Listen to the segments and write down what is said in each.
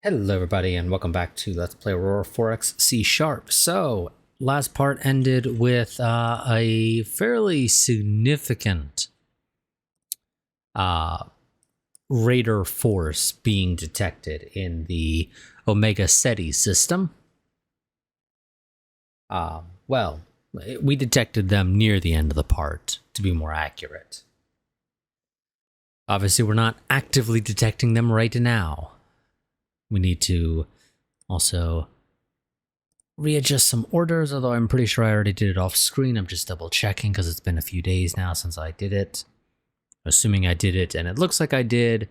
Hello everybody and welcome back to Let's Play Aurora 4X C#. So, last part ended with a fairly significant raider force being detected in the Omega Ceti system. Well, we detected them near the end of the part, to be more accurate. Obviously, we're not actively detecting them right now. We need to also readjust some orders, although I'm pretty sure I already did it off screen. I'm just double checking because it's been a few days now since I did it. Assuming I did it, and it looks like I did.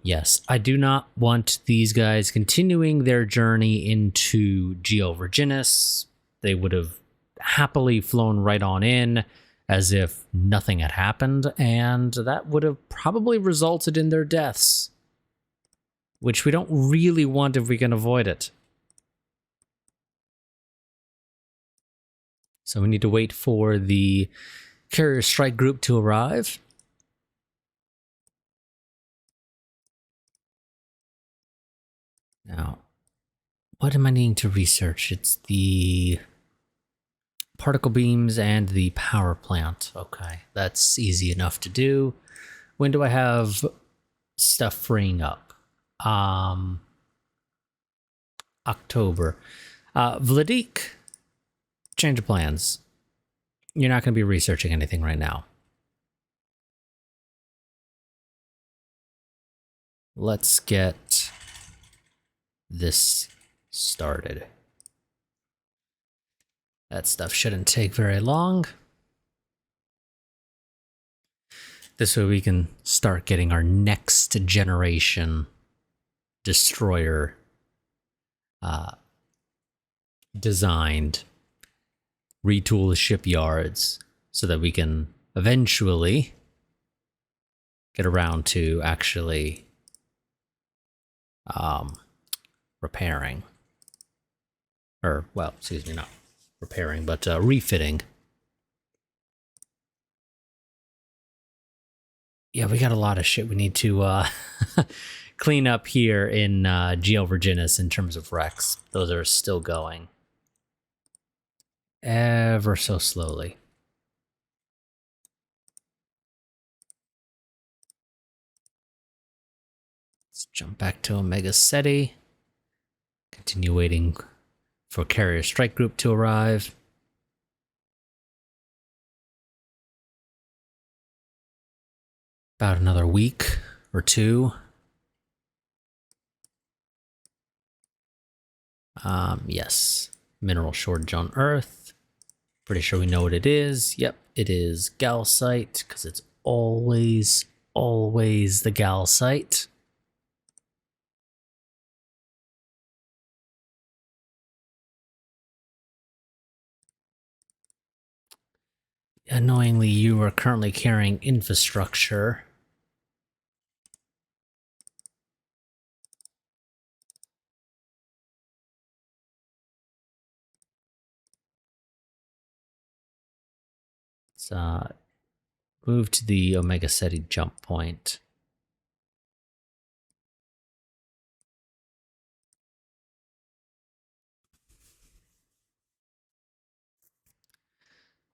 Yes, I do not want these guys continuing their journey into Geo Virginis. They would have happily flown right on in as if nothing had happened, and that would have probably resulted in their deaths, which we don't really want if we can avoid it. So we need to wait for the carrier strike group to arrive. Now, what am I needing to research? It's the particle beams and the power plant. Okay, that's easy enough to do. When do I have stuff freeing up? October. Vladik, change of plans. You're not going to be researching anything right now. Let's get this started. That stuff shouldn't take very long. This way we can start getting our next generation destroyer designed, retool the shipyards so that we can eventually get around to actually repairing. Or, well, excuse me, not repairing, but refitting. Yeah, we got a lot of shit we need to clean up here in Geo Virginis in terms of wrecks. Those are still going. Ever so slowly. Let's jump back to Omega Ceti. Continue waiting for carrier strike group to arrive. About another week or two. Yes. Mineral shortage on Earth. Pretty sure we know what it is. Yep, it is Galsite, because it's always the Galsite. Annoyingly, you are currently carrying infrastructure. Let's move to the Omega Ceti jump point.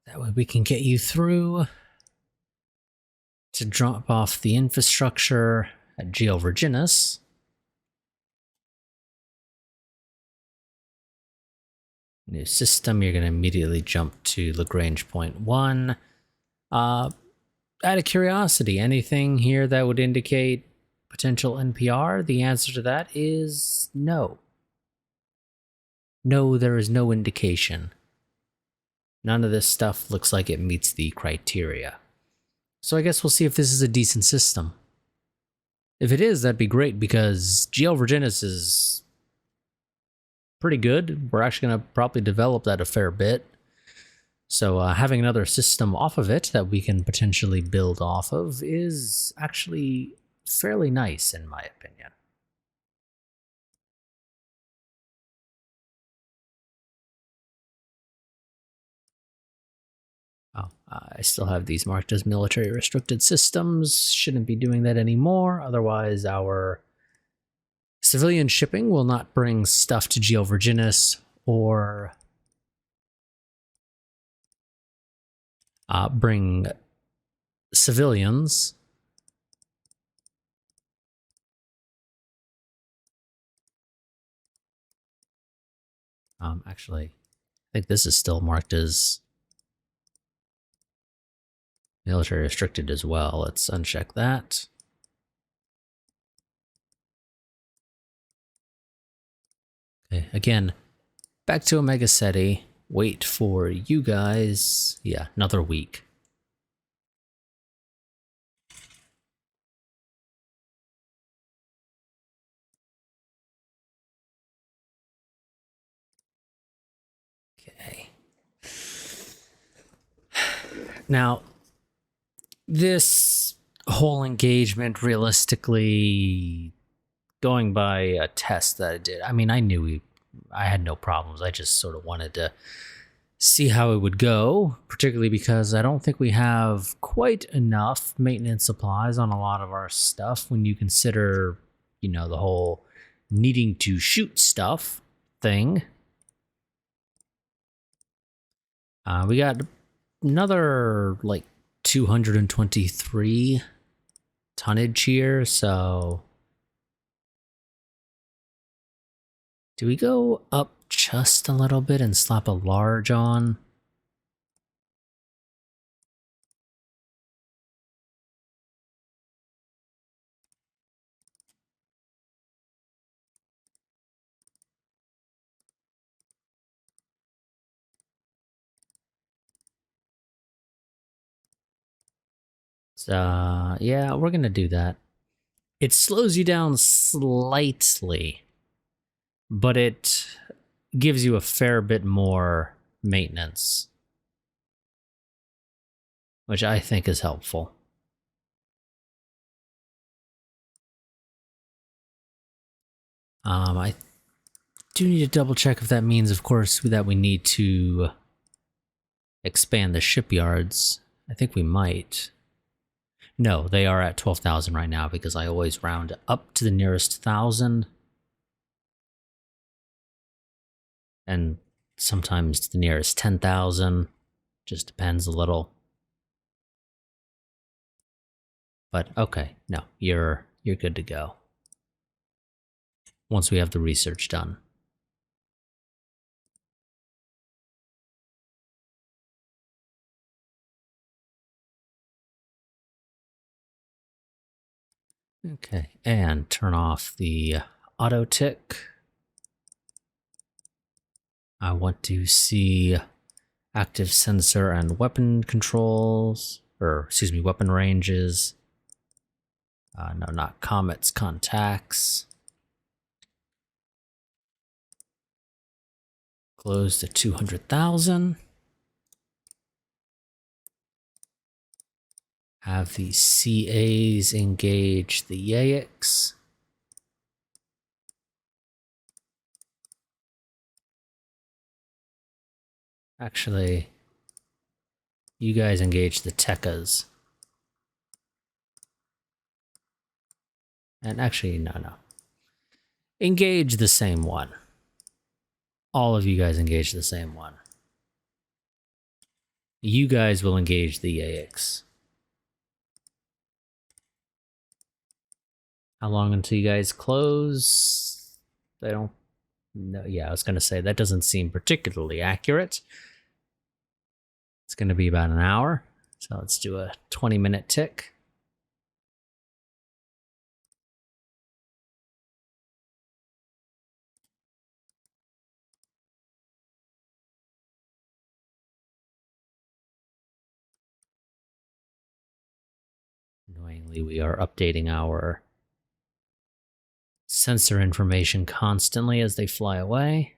That way we can get you through to drop off the infrastructure at Geo Virginis. New system, you're going to immediately jump to Lagrange point 1. Out of curiosity, anything here that would indicate potential NPR? The answer to that is no. No, there is no indication. None of this stuff looks like it meets the criteria. So I guess we'll see if this is a decent system. If it is, that'd be great, because Geo Virginis is pretty good. We're actually going to probably develop that a fair bit. So having another system off of it that we can potentially build off of is actually fairly nice, in my opinion. Oh, I still have these marked as military restricted systems. Shouldn't be doing that anymore. Otherwise, our Civilian shipping will not bring stuff to Geo Virginis or bring civilians. Actually, I think this is still marked as military restricted as well. Let's uncheck that. Okay, again, back to Omega Ceti. Wait for you guys. Yeah, another week. Okay. Now, this whole engagement, realistically, going by a test that I did, I mean, I knew I had no problems. I just sort of wanted to see how it would go, particularly because I don't think we have quite enough maintenance supplies on a lot of our stuff when you consider, you know, the whole needing to shoot stuff thing. We got another like 223 tonnage here, so do we go up just a little bit and slap a large on? So, yeah, we're gonna do that. It slows you down slightly, but it gives you a fair bit more maintenance, which I think is helpful. I do need to double check if that means, of course, that we need to expand the shipyards. I think we might. No, they are at 12,000 right now because I always round up to the nearest 1,000. And sometimes the nearest 10,000. Just depends a little. But okay, no, you're good to go. Once we have the research done. Okay, and turn off the auto tick. I want to see active sensor and weapon controls, or excuse me, weapon ranges. No, not comets, contacts. Close to 200,000. Have the CAs engage the eX. Actually, you guys engage the Tekkas. And actually, no. Engage the same one. All of you guys engage the same one. You guys will engage the eX. How long until you guys close? They don't know. Yeah, I was going to say that doesn't seem particularly accurate. It's going to be about an hour. So let's do a 20-minute tick. Annoyingly, we are updating our sensor information constantly as they fly away.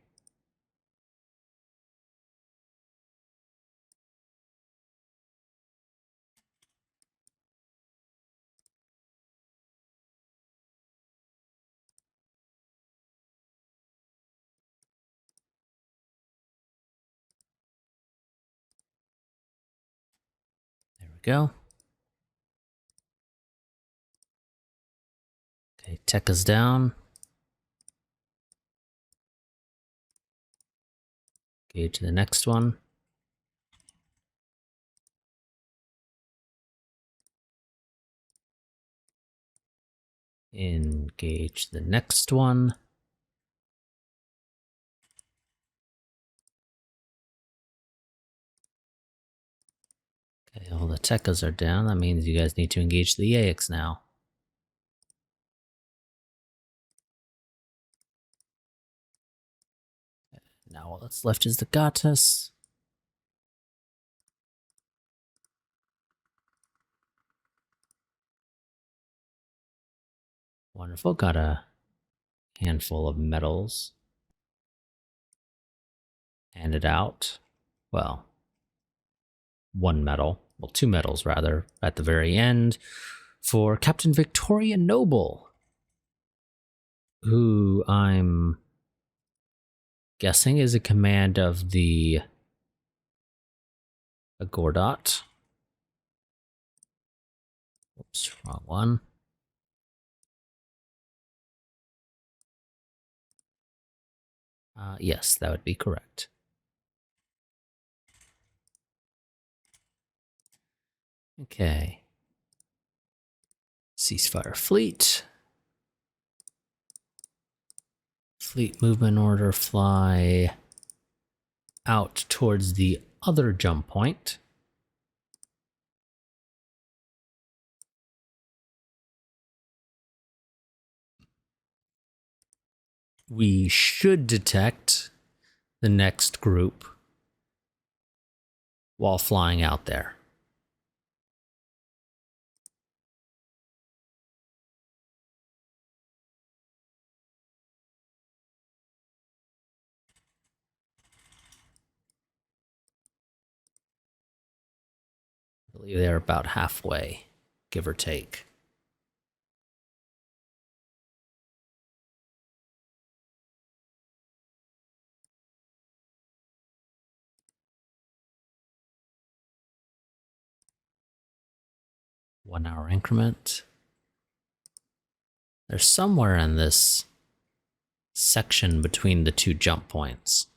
There we go. Okay, Tekka's down. Engage the next one. Engage the next one. Okay, all the techas are down. That means you guys need to engage the AX now. Now all that's left is the Gatas. Wonderful, got a handful of medals handed out. Well, one medal, well, two medals rather, at the very end for Captain Victoria Noble, who I'm guessing is a command of the Agordot. Oops, wrong one. Yes, that would be correct. Okay. Ceasefire fleet. Fleet movement order, fly out towards the other jump point. We should detect the next group while flying out there. I believe they're about halfway, give or take. One hour increment. They're somewhere in this section between the two jump points.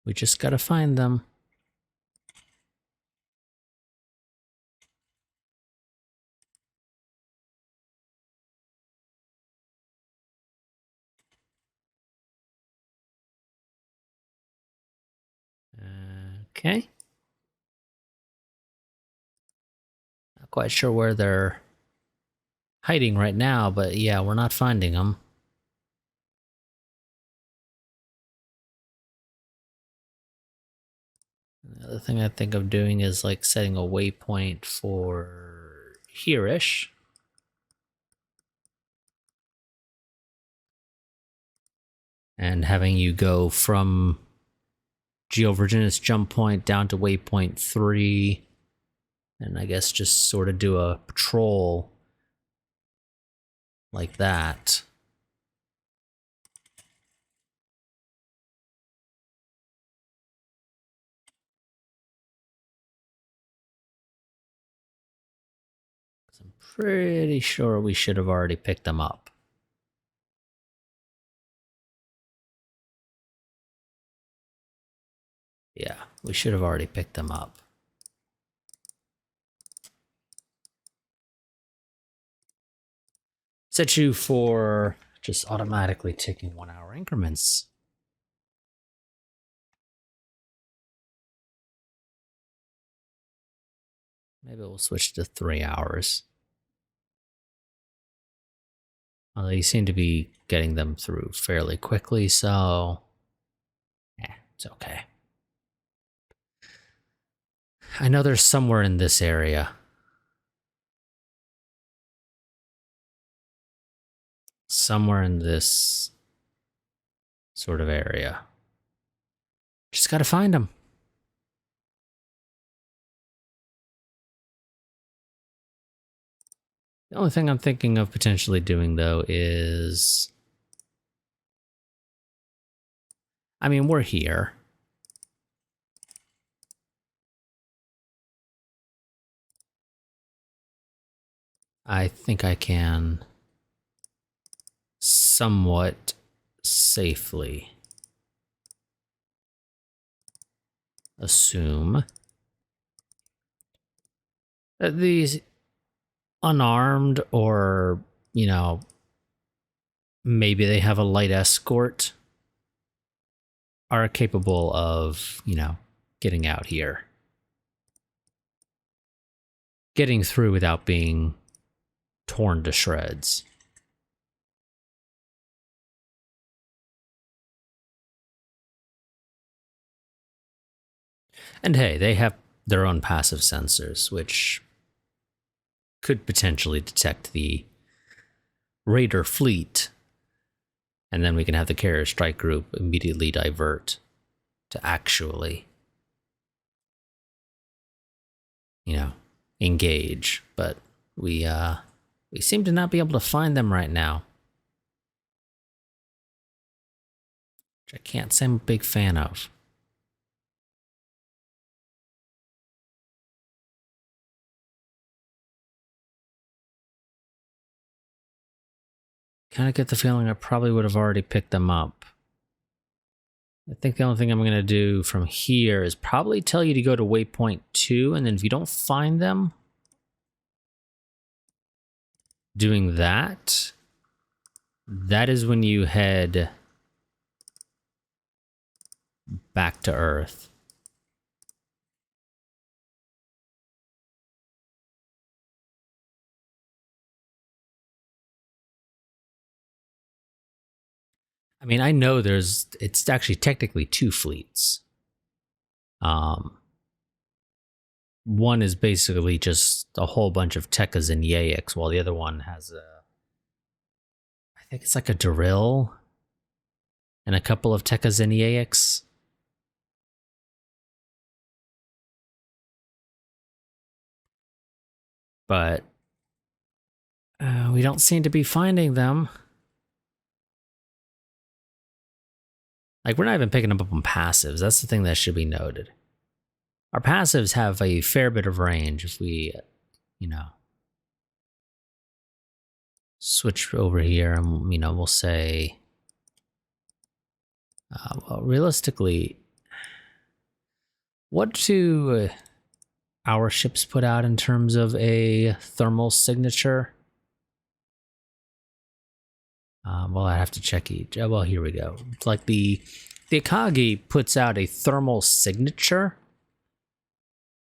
We just gotta find them. Okay. Not quite sure where they're hiding right now, but yeah, we're not finding them. The other thing I think of doing is like setting a waypoint for here-ish. And having you go from GeoVirginus jump point down to waypoint 3. And I guess just sort of do a patrol like that. I'm pretty sure we should have already picked them up. Yeah, we should have already picked them up. Set you for just automatically ticking 1 hour increments. Maybe we'll switch to 3 hours. Although you seem to be getting them through fairly quickly, so it's okay. I know there's somewhere in this area. Somewhere in this sort of area. Just gotta find them. The only thing I'm thinking of potentially doing, though, is... I mean, we're here. I think I can somewhat safely assume that these unarmed, or, you know, maybe they have a light escort, are capable of, you know, getting out here. Getting through without being torn to shreds. And hey, they have their own passive sensors, which could potentially detect the raider fleet. And then we can have the carrier strike group immediately divert to actually, you know, engage. But we seem to not be able to find them right now, which I can't say I'm a big fan of. Kind of get the feeling I probably would have already picked them up. I think the only thing I'm going to do from here is probably tell you to go to waypoint 2, and then if you don't find them, doing that, that is when you head back to Earth. I mean, I know it's actually technically 2 fleets. One is basically just a whole bunch of Tekkas and Yayaks, while the other one has I think it's like a drill and a couple of Tekkas and Yayaks. But we don't seem to be finding them. Like, we're not even picking them up on passives. That's the thing that should be noted. Our passives have a fair bit of range if we, you know, switch over here and, you know, we'll say, well, realistically, what do our ships put out in terms of a thermal signature? Well, I have to check each. Well, here we go. It's like the Akagi puts out a thermal signature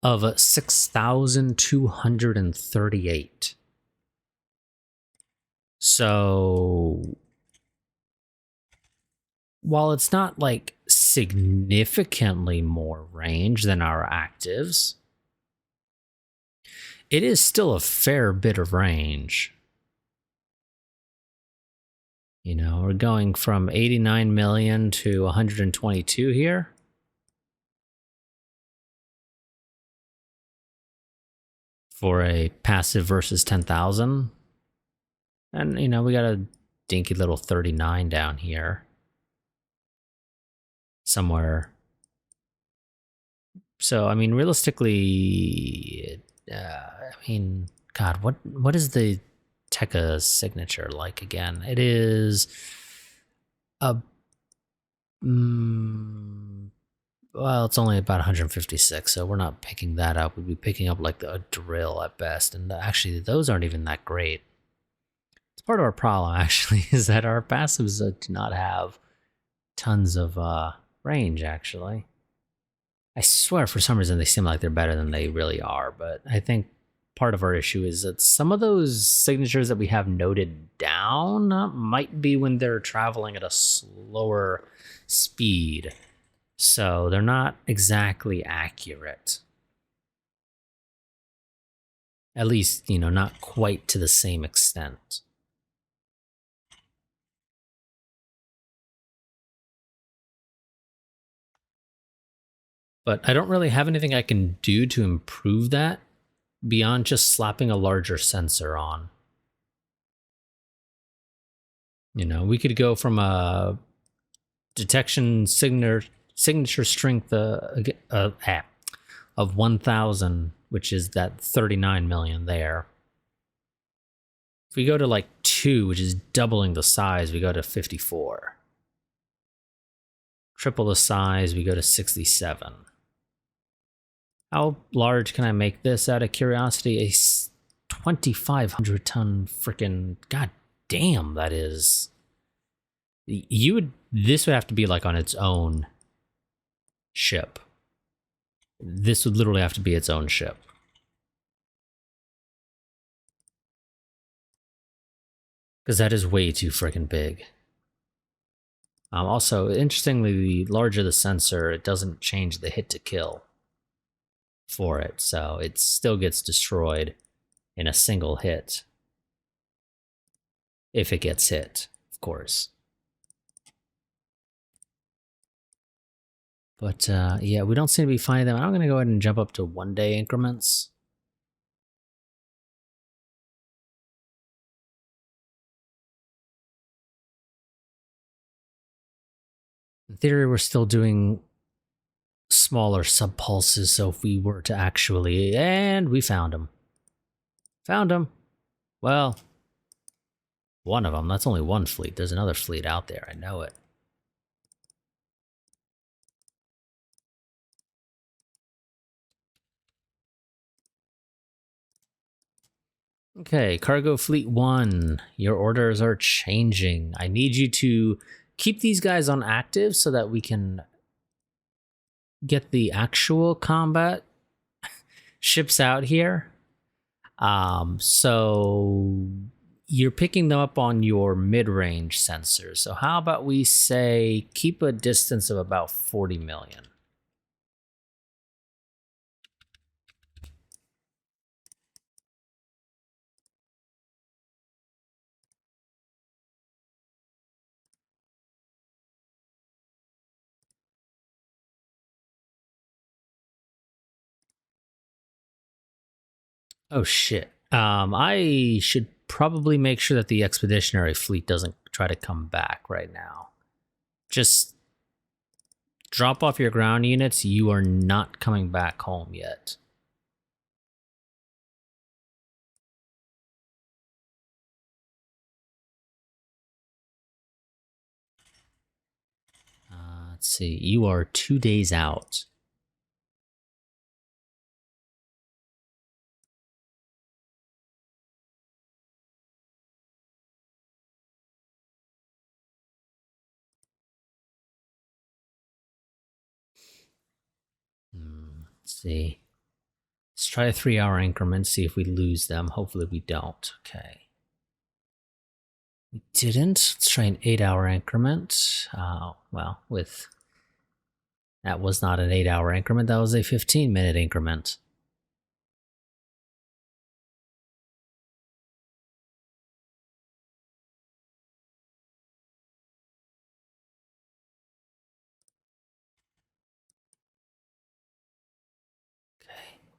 of 6,238. So, while it's not like significantly more range than our actives, it is still a fair bit of range. You know, we're going from 89 million to 122 here. For a passive versus 10,000. And, you know, we got a dinky little 39 down here. Somewhere. So, I mean, realistically, I mean, God, what is the Tekka signature like again? It is a... well, it's only about 156, so we're not picking that up. We'd be picking up like a drill at best, and actually those aren't even that great. It's part of our problem, actually, is that our passives do not have tons of range, actually. I swear for some reason they seem like they're better than they really are, but I think part of our issue is that some of those signatures that we have noted down might be when they're traveling at a slower speed. So they're not exactly accurate. At least, you know, not quite to the same extent. But I don't really have anything I can do to improve that beyond just slapping a larger sensor on. You know, we could go from a detection signature strength of 1,000, which is that 39 million there, If we go to like 2, which is doubling the size, we go to 54. Triple the size, we go to 67. How large can I make this out of curiosity? A 2,500 ton freaking, god damn, that is. This would have to be like on its own ship. This would literally have to be its own ship. Because that is way too freaking big. Also, interestingly, the larger the sensor, it doesn't change the hit to kill for it, so it still gets destroyed in a single hit. If it gets hit, of course. But yeah, we don't seem to be finding them. I'm going to go ahead and jump up to 1-day increments. In theory, we're still doing smaller subpulses, so if we were to actually... And we found them. Found them. Well, one of them. That's only one fleet. There's another fleet out there. I know it. Okay, Cargo Fleet 1, your orders are changing. I need you to keep these guys on active so that we can get the actual combat ships out here. So you're picking them up on your mid-range sensors. So how about we say keep a distance of about 40 million? Oh shit. I should probably make sure that the expeditionary fleet doesn't try to come back right now. Just drop off your ground units. You are not coming back home yet. Let's see. You are 2 days out. Let's see. Let's try a 3-hour increment, see if we lose them. Hopefully we don't. Okay. We didn't. Let's try an 8-hour increment. Well, with... That was not an 8-hour increment. That was a 15-minute increment.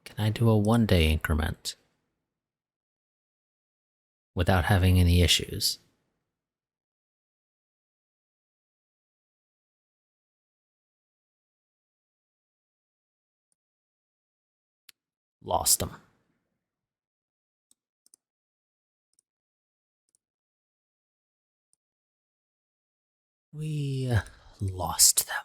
Can I do a 1-day increment without having any issues? Lost them. We lost them.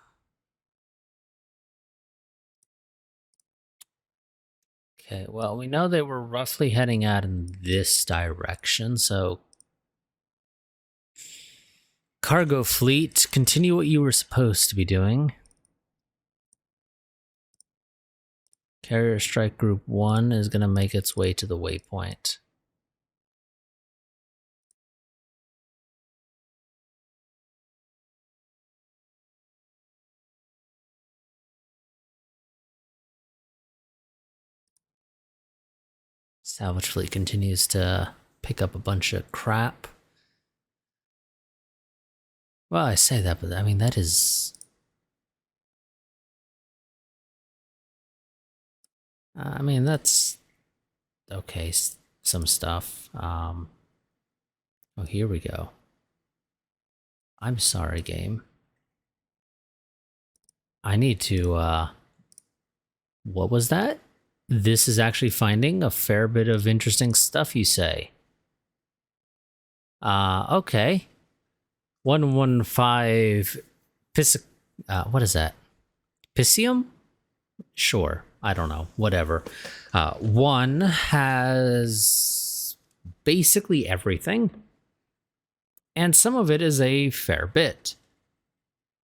Okay, well, we know they were roughly heading out in this direction, so... Cargo fleet, continue what you were supposed to be doing. Carrier Strike Group 1 is going to make its way to the waypoint. Salvage fleet continues to pick up a bunch of crap. Well, I say that, but I mean, that is... I mean, that's... Okay, some stuff. Oh, here we go. I'm sorry, game. I need to, what was that? This is actually finding a fair bit of interesting stuff, you say. Okay. 115 what is that? Piscium? Sure. I don't know. Whatever. One has basically everything, and some of it is a fair bit.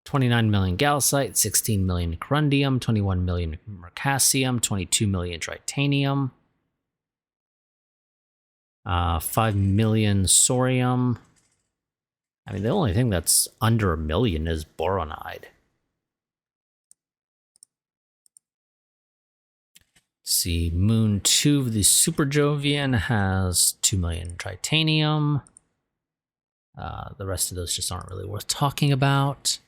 29 million calcite, 16 million corundium, 21 million mercasium, 22 million tritanium, 5 million sorium. I mean, the only thing that's under a million is boronide. Let's see, Moon 2 of the Super Jovian has 2 million tritanium. The rest of those just aren't really worth talking about.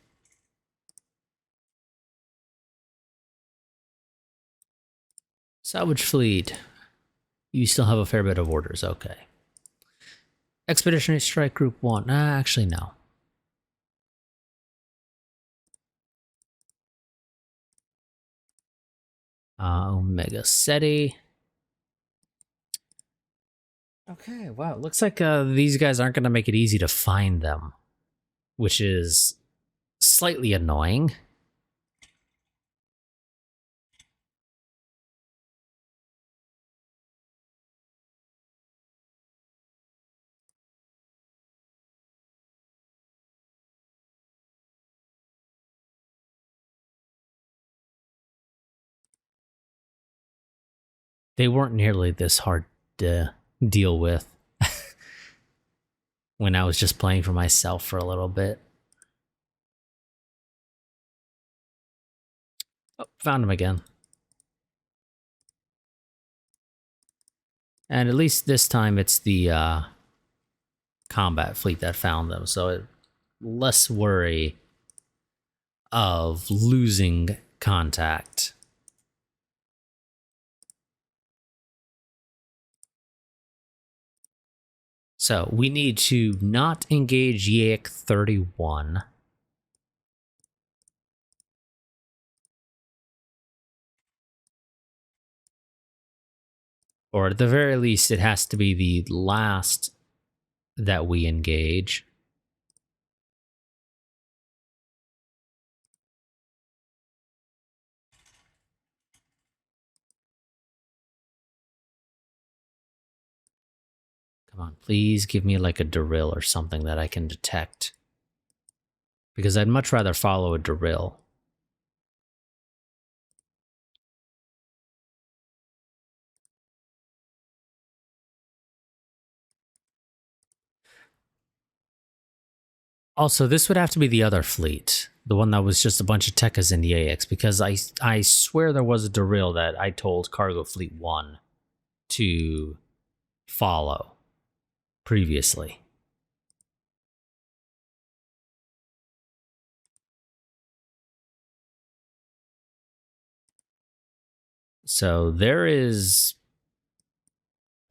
Salvage Fleet. You still have a fair bit of orders, okay. Expeditionary Strike Group 1. Actually, no. Omega Ceti. Okay, wow. It looks like these guys aren't going to make it easy to find them, which is slightly annoying. They weren't nearly this hard to deal with when I was just playing for myself for a little bit. Oh, found him again. And at least this time it's the combat fleet that found them, so less worry of losing contact. So we need to not engage Yaic 31. Or at the very least, it has to be the last that we engage. Come on, please give me like a drill or something that I can detect. Because I'd much rather follow a drill. Also, this would have to be the other fleet. The one that was just a bunch of Tekkas and Yaics, because I swear there was a drill that I told Cargo Fleet 1 to follow previously. So there is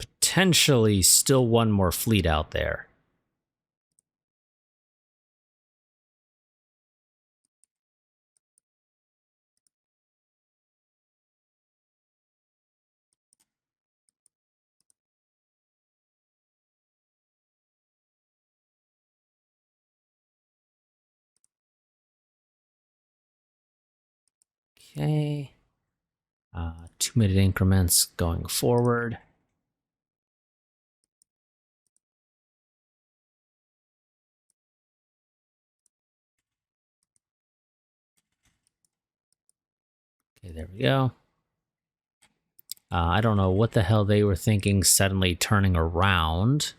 potentially still one more fleet out there. Okay. 2-minute increments going forward. Okay, there we go. I don't know what the hell they were thinking suddenly turning around.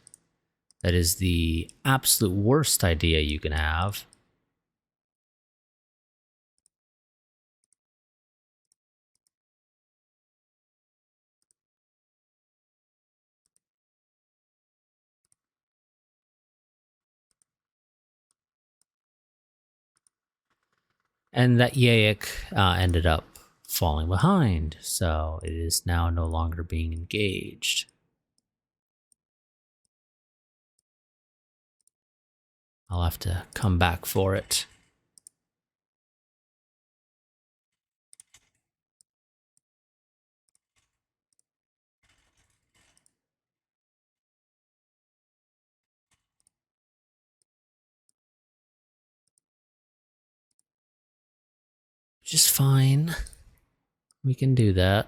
That is the absolute worst idea you can have. And that Yaic ended up falling behind, so it is now no longer being engaged. I'll have to come back for it. which is fine. We can do that.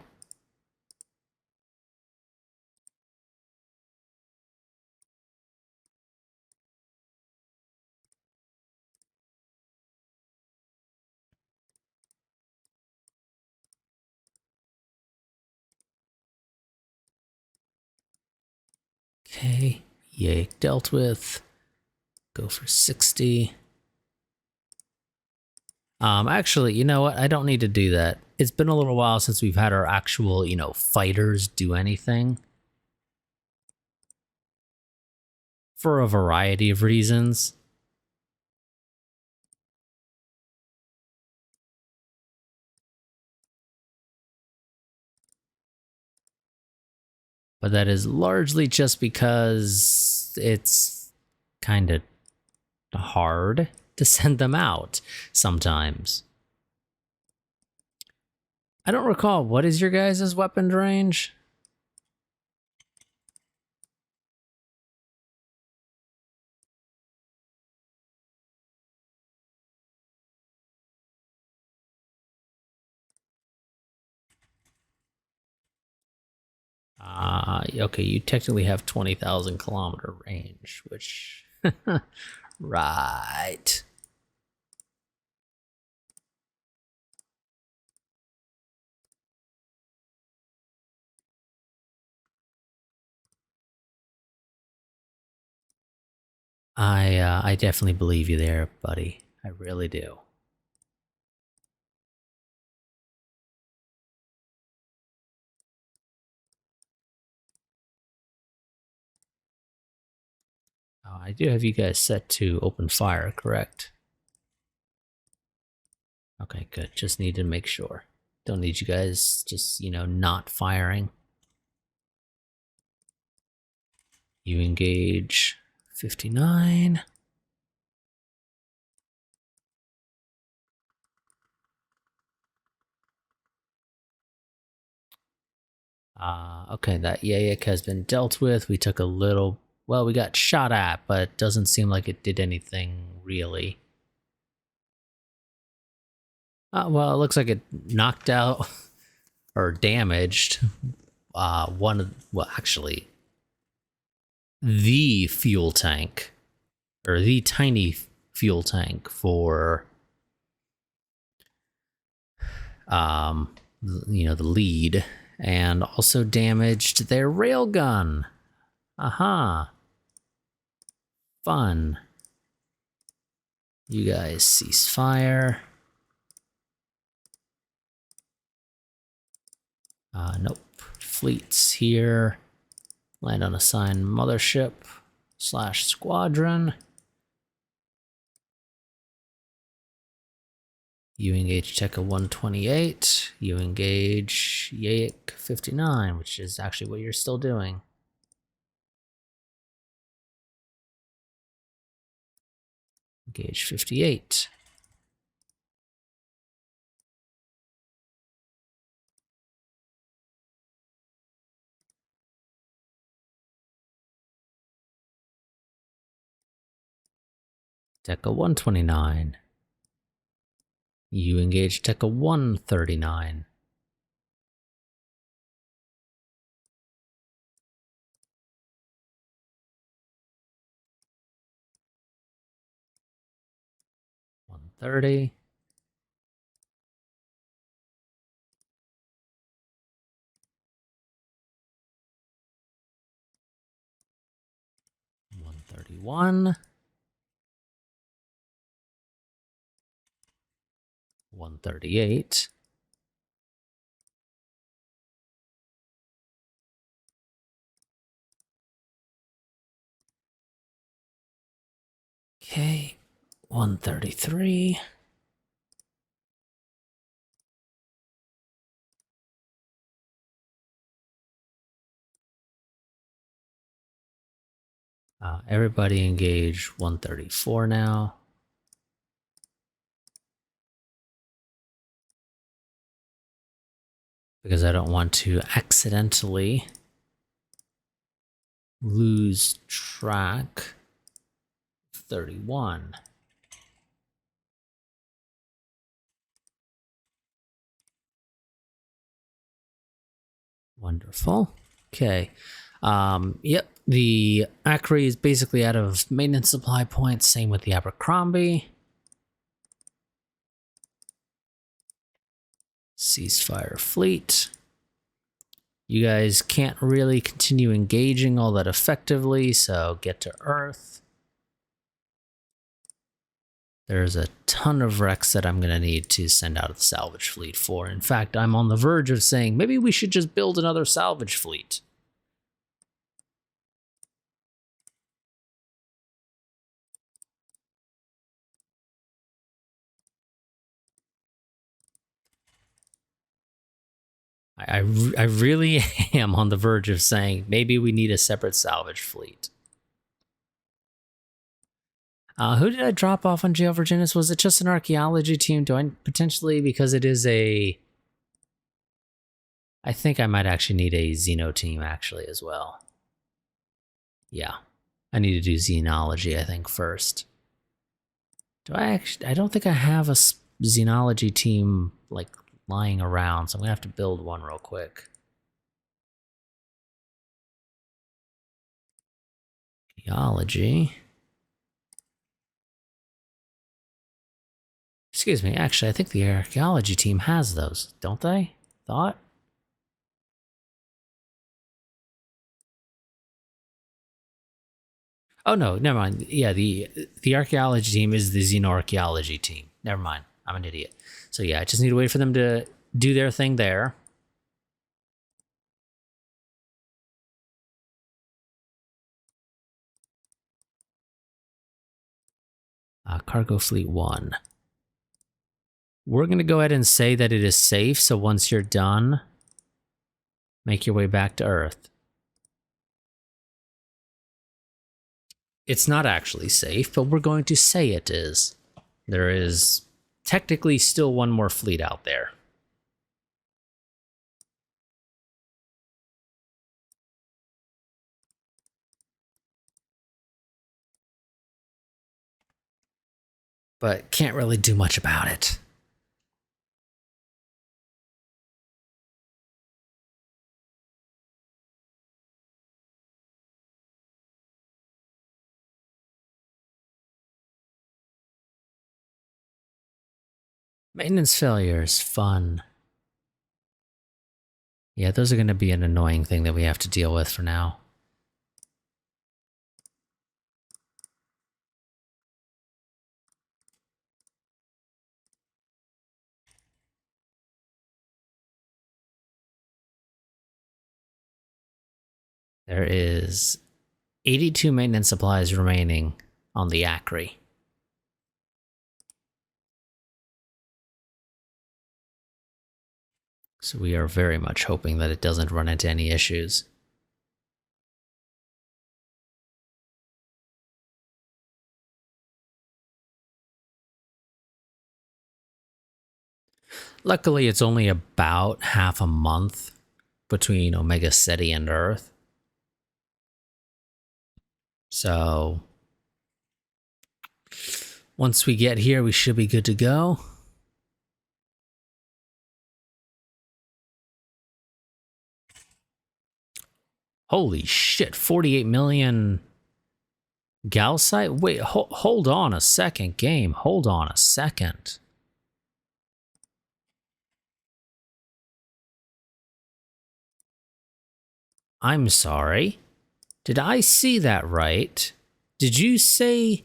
Okay, yay, dealt with. Go for 60. Actually, you know what? I don't need to do that. It's been a little while since we've had our actual, fighters do anything. For a variety of reasons. But that is largely just because it's kind of hard to send them out sometimes. I don't recall, what is your guys' weapon range? Okay, you technically have 20,000 kilometer range, which... right. I definitely believe you there, buddy. I really do. I do have you guys set to open fire, correct? Okay, good. Just need to make sure. Don't need you guys just, not firing. You engage 59. Okay, that Yayik has been dealt with. We took a little... Well, we got shot at, but it doesn't seem like it did anything, really. Well, it looks like it knocked out or damaged one of... Well, actually, the fuel tank. Or the tiny fuel tank for... the lead. And also damaged their railgun. Aha. Fun. You guys cease fire. Nope. Fleets here. Land on assigned mothership / squadron. You engage Tekka 128. You engage Yayik 59, which is actually what you're still doing. Engage 58. Tekka 129. You engage Tekka 139. $130. $131. $138. Okay, 133. Everybody engage 134 now. Because I don't want to accidentally lose track. 31. Wonderful. Okay. Yep, the Acre is basically out of maintenance supply points. Same with the Abercrombie. Ceasefire fleet. You guys can't really continue engaging all that effectively, so get to Earth. There's a ton of wrecks that I'm going to need to send out the salvage fleet for. In fact, I'm on the verge of saying maybe we should just build another salvage fleet. I really am on the verge of saying maybe we need a separate salvage fleet. Who did I drop off on Jail Virginis? Was it just an archaeology team? Do I potentially, because it is a... I think I might actually need a Xeno team actually as well. Yeah, I need to do Xenology, I think, first. Do I actually... I don't think I have a Xenology team, like, lying around, so I'm gonna have to build one real quick. Geology. Excuse me, actually, I think the archaeology team has those, don't they? Thought? Oh no, never mind. Yeah, the archaeology team is the xenoarchaeology team. Never mind. I'm an idiot. So yeah, I just need to wait for them to do their thing there. Cargo Fleet 1. We're going to go ahead and say that it is safe, so once you're done, make your way back to Earth. It's not actually safe, but we're going to say it is. There is technically still one more fleet out there. But can't really do much about it. Maintenance failures, fun. Yeah, those are going to be an annoying thing that we have to deal with for now. There is 82 maintenance supplies remaining on the Acre. So we are very much hoping that it doesn't run into any issues. Luckily, it's only about half a month between Omega Ceti and Earth. So once we get here, we should be good to go. Holy shit, 48 million Galsite? Wait, hold on a second, game. Hold on a second. I'm sorry. Did I see that right? Did you say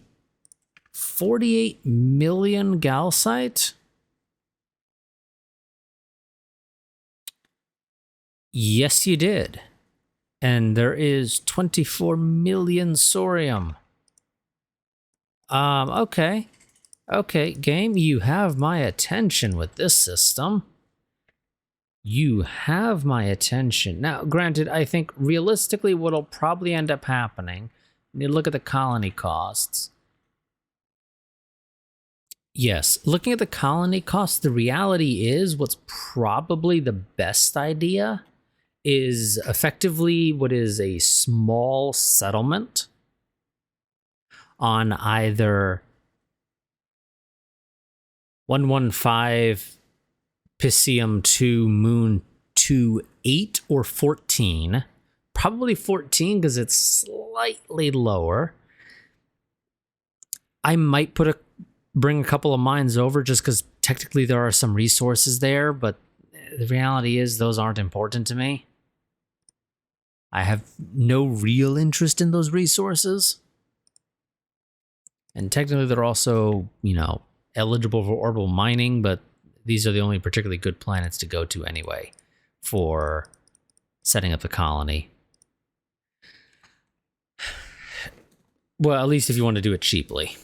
48 million Galsite? Yes, you did. And there is 24 million Sorium. Okay. Okay, game, you have my attention with this system. You have my attention. Now, granted, I think realistically what'll probably end up happening, you look at the colony costs. Yes, looking at the colony costs, the reality is what's probably the best idea is effectively what is a small settlement on either 115 Piscium 2 Moon to 8 or 14. Probably 14 because it's slightly lower. I might bring a couple of mines over just because technically there are some resources there, but the reality is those aren't important to me. I have no real interest in those resources. And technically they're also, eligible for orbital mining, but these are the only particularly good planets to go to anyway for setting up the colony. Well, at least if you want to do it cheaply.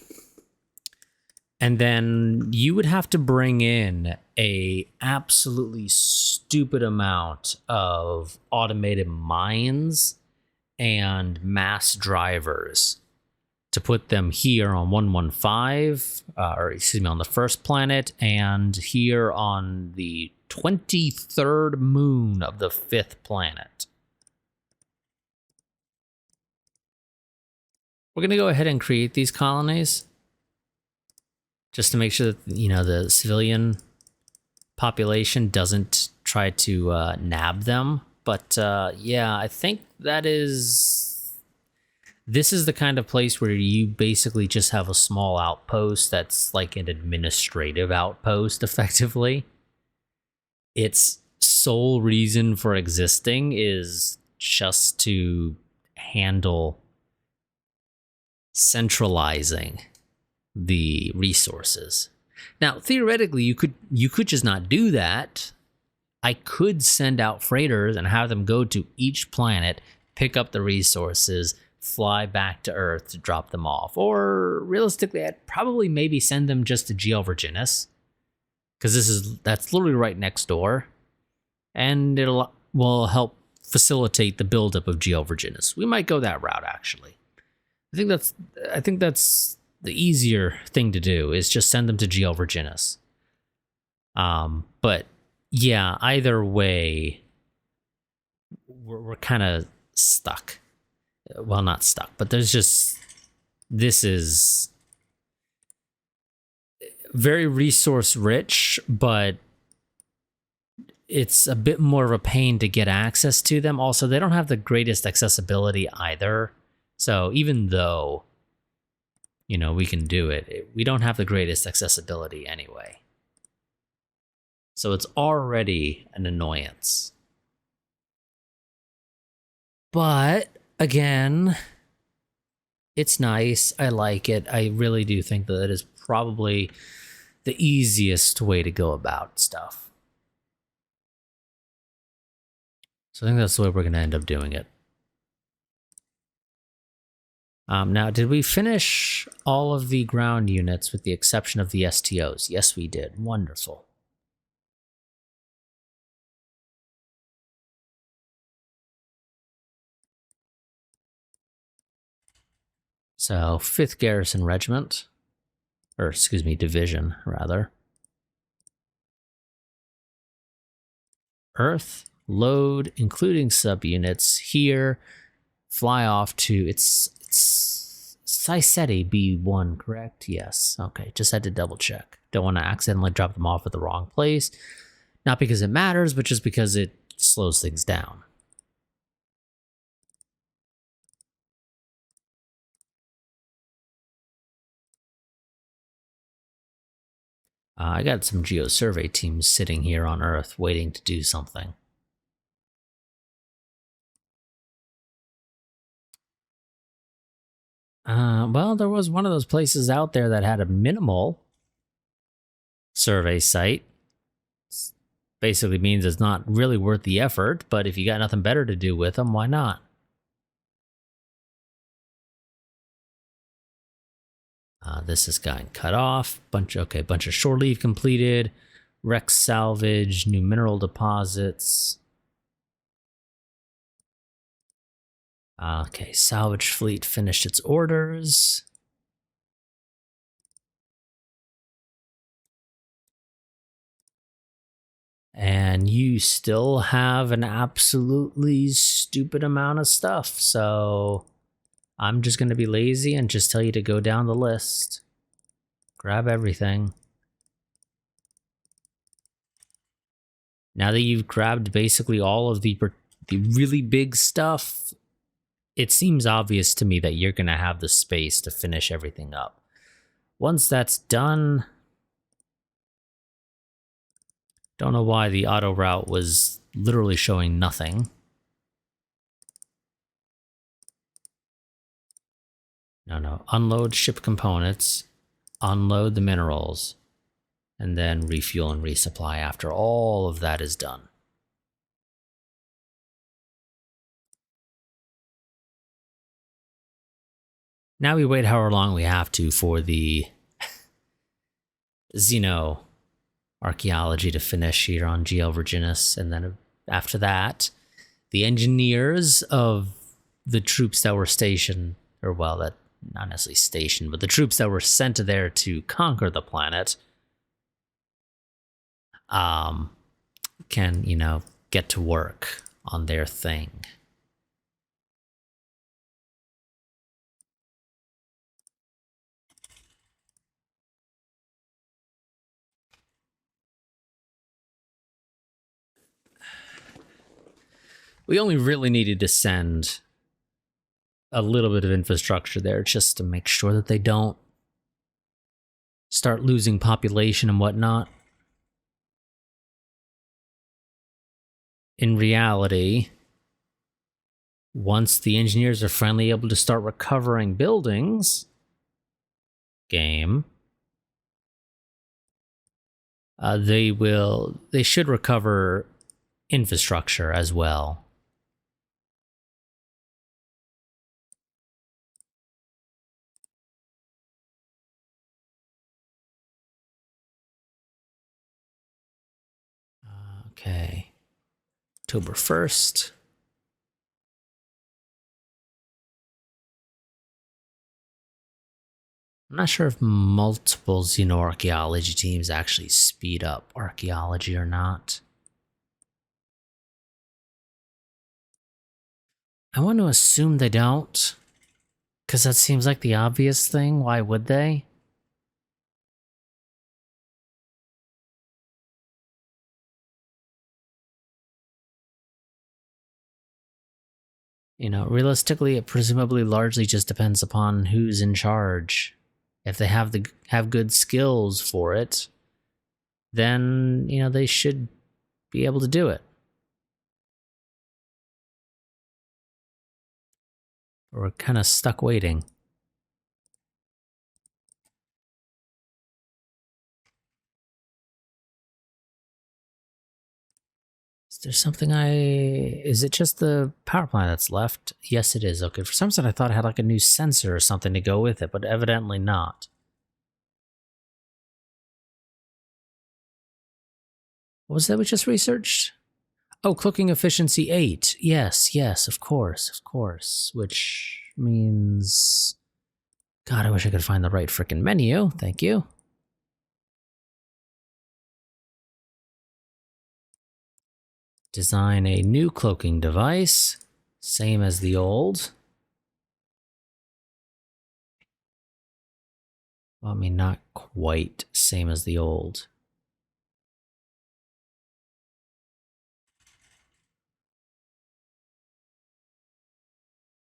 And then you would have to bring in a absolutely stupid amount of automated mines and mass drivers to put them here on 115, on the first planet, and here on the 23rd moon of the 5th planet. We're going to go ahead and create these colonies just to make sure that, the civilian population doesn't try to nab them. But yeah, I think this is the kind of place where you basically just have a small outpost that's like an administrative outpost, effectively. Its sole reason for existing is just to handle centralizing the resources. Now, theoretically, you could just not do that. I could send out freighters and have them go to each planet, pick up the resources, fly back to Earth to drop them off. Or realistically, I'd probably maybe send them just to GL Virginis, because that's literally right next door, and will help facilitate the buildup of GL Virginis. We might go that route, actually. I think that's the easier thing to do, is just send them to GL Virginis. But yeah, either way, we're kind of stuck. Well, not stuck, but this is very resource rich, but it's a bit more of a pain to get access to them. Also, they don't have the greatest accessibility either. So even though, we can do it, we don't have the greatest accessibility anyway. So it's already an annoyance. But again, it's nice. I like it. I really do think that it is probably the easiest way to go about stuff. So I think that's the way we're going to end up doing it. Now, did we finish all of the ground units with the exception of the STOs? Yes, we did. Wonderful. So, 5th Garrison Regiment, or excuse me, Division, rather. Earth, load, including subunits, here, fly off to, it's Syseti B1, correct? Yes, okay, just had to double check. Don't want to accidentally drop them off at the wrong place. Not because it matters, but just because it slows things down. I got some geosurvey teams sitting here on Earth waiting to do something. Well, there was one of those places out there that had a minimal survey site. Basically means it's not really worth the effort, but if you got nothing better to do with them, why not? This has gotten cut off. Bunch of shore leave completed. Wreck salvage, new mineral deposits. Okay, salvage fleet finished its orders. And you still have an absolutely stupid amount of stuff, so I'm just going to be lazy and just tell you to go down the list. Grab everything. Now that you've grabbed basically all of the really big stuff, it seems obvious to me that you're going to have the space to finish everything up. Once that's done, don't know why the auto route was literally showing nothing. No. Unload ship components, unload the minerals, and then refuel and resupply after all of that is done. Now we wait however long we have to for the Xeno archaeology to finish here on GL Virginis, and then after that, the engineers of the troops that were stationed, or well, that not necessarily stationed, but the troops that were sent there to conquer the planet, can, get to work on their thing. We only really needed to send a little bit of infrastructure there just to make sure that they don't start losing population and whatnot. In reality, once the engineers are finally able to start recovering buildings, they should recover infrastructure as well. Okay. October 1st. I'm not sure if multiple xenoarchaeology teams actually speed up archaeology or not. I want to assume they don't, because that seems like the obvious thing. Why would they? Realistically, it presumably largely just depends upon who's in charge. If they have good skills for it, then, they should be able to do it. We're kind of stuck waiting. Is there something is it just the power plant that's left? Yes, it is. Okay, for some reason I thought it had like a new sensor or something to go with it, but evidently not. What was that we just researched? Oh, cooking efficiency 8. Yes, of course. Which means... God, I wish I could find the right frickin' menu. Thank you. Design a new cloaking device. Same as the old. Well, I mean, not quite same as the old.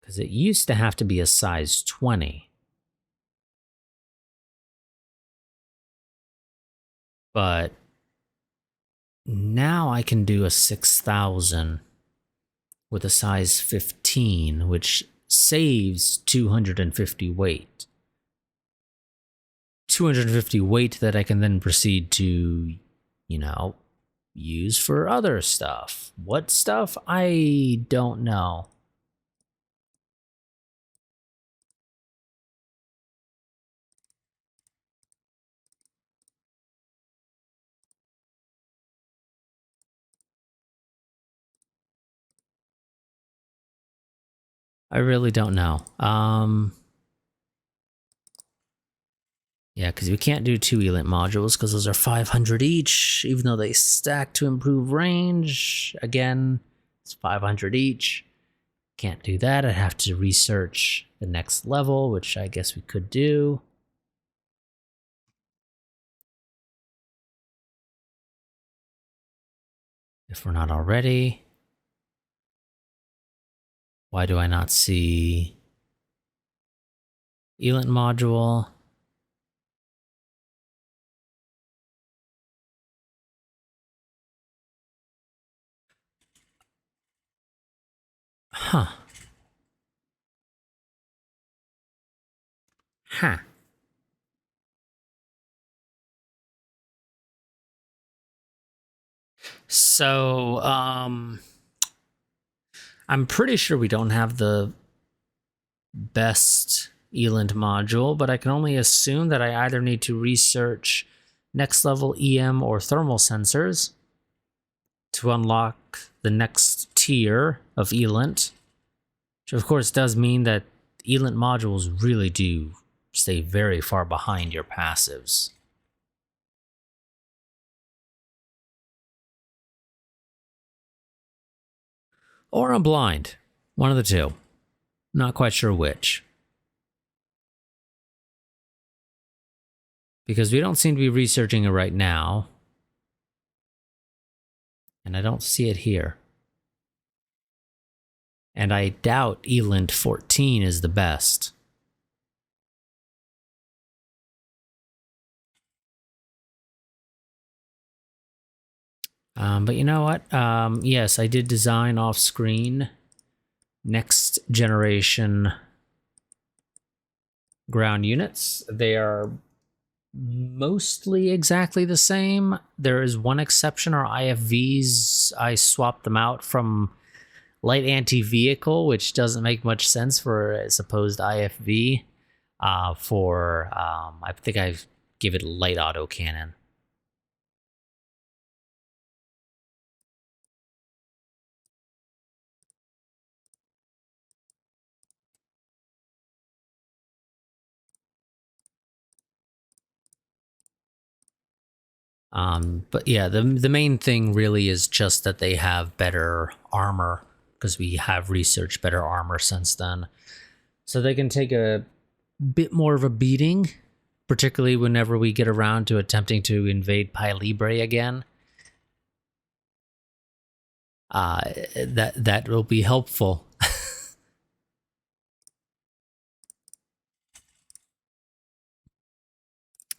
Because it used to have to be a size 20. But now I can do a 6,000 with a size 15, which saves 250 weight. 250 weight that I can then proceed to, use for other stuff. What stuff? I don't know. I really don't know. Yeah, because we can't do 2 elite modules because those are 500 each, even though they stack to improve range. Again, it's 500 each. Can't do that. I'd have to research the next level, which I guess we could do. If we're not already, why do I not see ELINT module? Huh. Huh. So, I'm pretty sure we don't have the best ELINT module, but I can only assume that I either need to research next level EM or thermal sensors to unlock the next tier of ELINT, which of course does mean that ELINT modules really do stay very far behind your passives. Or I'm blind. One of the two. Not quite sure which. Because we don't seem to be researching it right now. And I don't see it here. And I doubt ELINT 14 is the best. But you know what? Yes, I did design off-screen next generation ground units. They are mostly exactly the same. There is one exception, our IFVs. I swapped them out from light anti-vehicle, which doesn't make much sense for a supposed IFV, I think I give it light autocannon. But yeah, the main thing really is just that they have better armor, because we have researched better armor since then. So they can take a bit more of a beating, particularly whenever we get around to attempting to invade Pi Libre again. That will be helpful.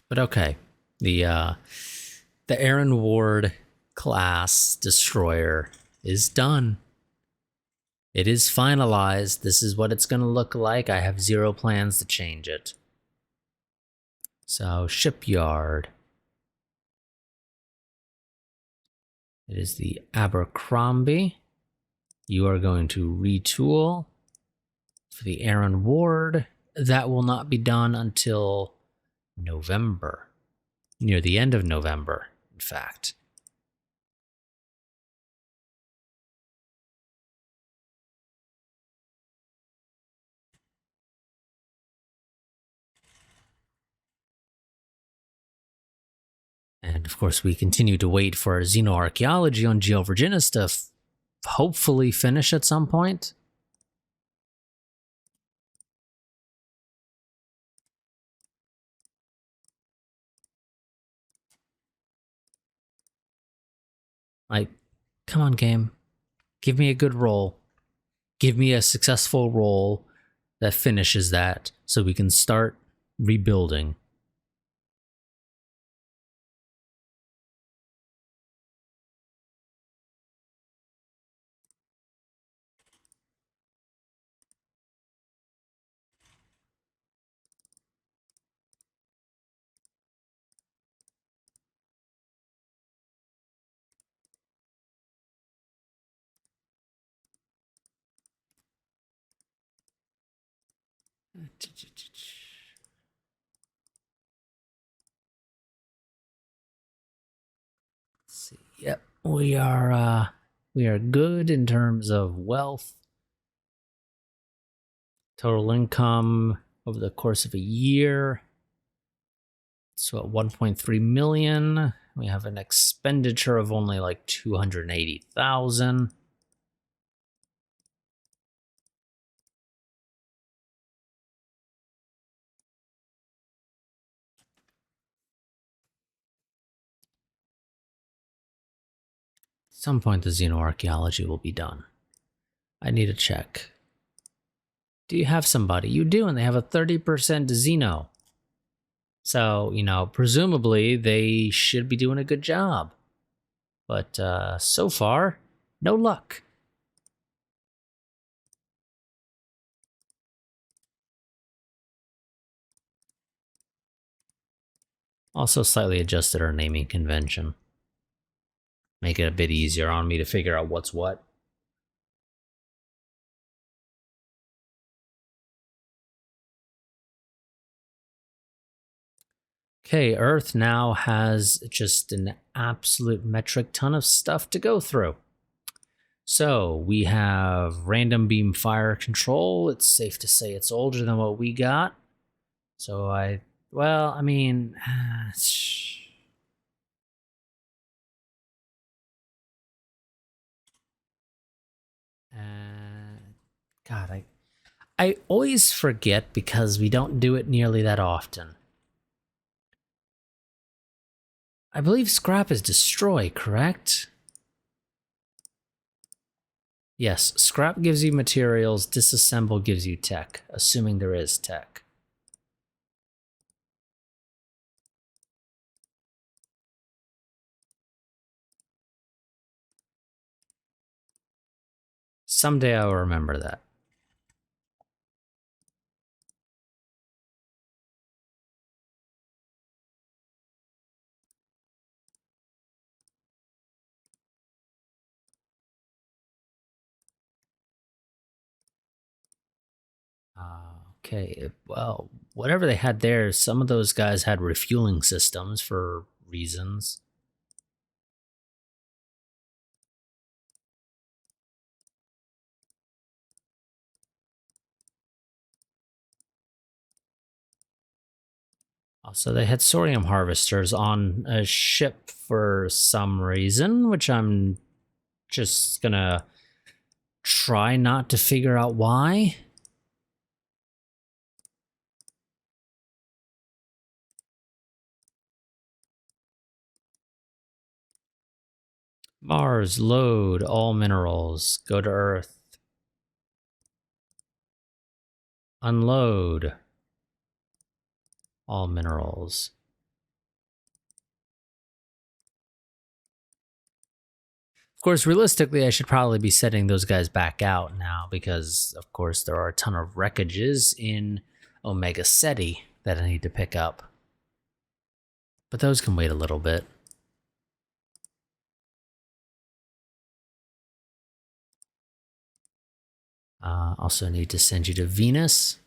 But okay, the Aaron Ward class destroyer is done. It is finalized. This is what it's going to look like. I have zero plans to change it. So, shipyard. It is the Abercrombie. You are going to retool for the Aaron Ward. That will not be done until November. Near the end of November, in fact. And of course, we continue to wait for xenoarchaeology on Geo Virginis to hopefully finish at some point. Like, come on, game. Give me a good roll. Give me a successful roll that finishes that so we can start rebuilding. See, yep, we are good in terms of wealth, total income over the course of a year. So at 1.3 million, we have an expenditure of only like 280,000. some point the xenoarchaeology will be done. I need to check. Do you have somebody? You do, and they have a 30% xeno. So, you know, presumably they should be doing a good job. But so far, no luck. Also slightly adjusted our naming convention. Make it a bit easier on me to figure out what's what. Okay, Earth now has just an absolute metric ton of stuff to go through. So we have random beam fire control. It's safe to say it's older than what we got. So well, I mean, God, I always forget because we don't do it nearly that often. I believe scrap is destroy, correct? Yes, scrap gives you materials, disassemble gives you tech, assuming there is tech. Someday I will remember that. Okay, well, whatever they had there, some of those guys had refueling systems for reasons. Also, they had sodium harvesters on a ship for some reason, which I'm just gonna try not to figure out why. Mars, load all minerals. Go to Earth. Unload all minerals. Of course, realistically, I should probably be setting those guys back out now because, of course, there are a ton of wreckages in Omega Ceti that I need to pick up. But those can wait a little bit. Also need to send you to Venus.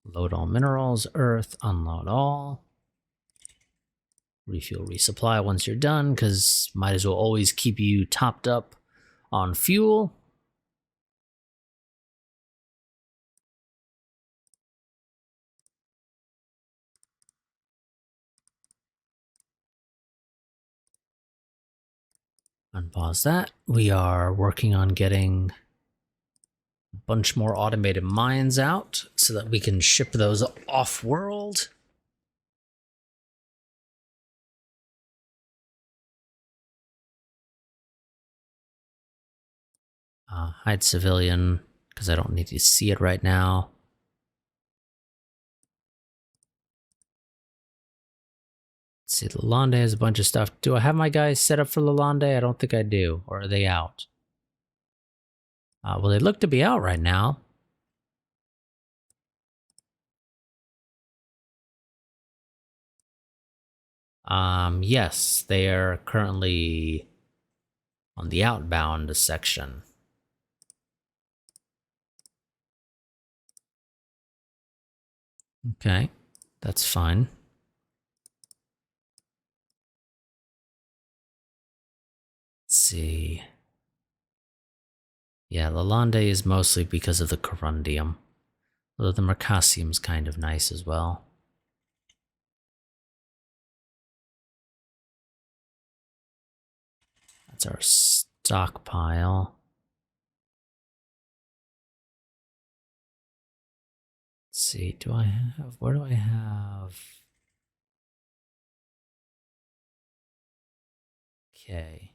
Load all minerals, Earth, unload all. Refuel, resupply once you're done, because might as well always keep you topped up on fuel. Unpause that. We are working on getting a bunch more automated mines out so that we can ship those off-world. Hide civilian, because I don't need to see it right now. Let's see, Lalonde has a bunch of stuff. Do I have my guys set up for Lalonde? I don't think I do. Or are they out? Well, they look to be out right now. Yes, they are currently on the outbound section. Okay, that's fine. Let's see. Yeah, Lalonde is mostly because of the corundium. Although the mercasium's kind of nice as well. That's our stockpile. Let's see, where do I have? Okay.